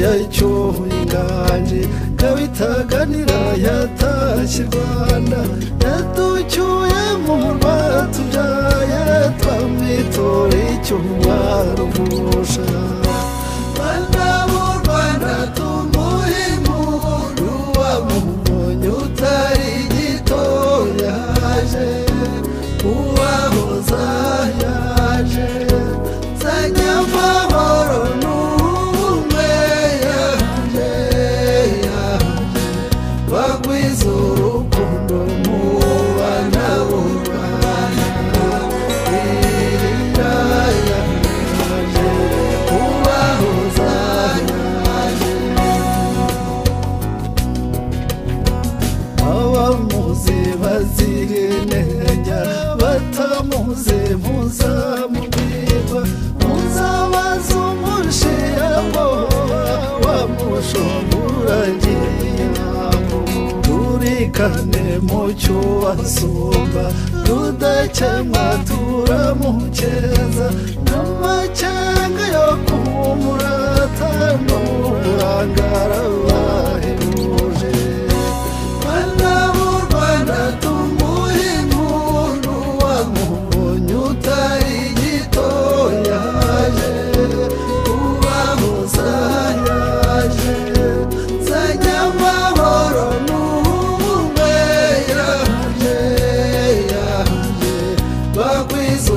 yacyuye inganje kabitaganira yatashye Rwanda yaducyuye mu rwatubyaye twamwitora icyumwarugusha Rwanda mu Rwanda tumuhe impundu wamubonye utari gito yaje uwahoza yaje zanye amahoro n'ubumwe yaje bagwiza urukundo mu bana b'u Rwanda birinda yaje uwahoza yaje abamuzi bazirinenya batamuzi muzamubwirwa muzabaza umushiyamo wamushonguragiye turikane mu cyubasumba rudakemwa turamukeza n'amacyanga yo kumurata n'uburangara bahebuje Rwanda mu Rwanda tumuhe impundu wamubonye utari gito yaje uwahoza yaje zanye amahoro n'ubumwe yaje bagwiza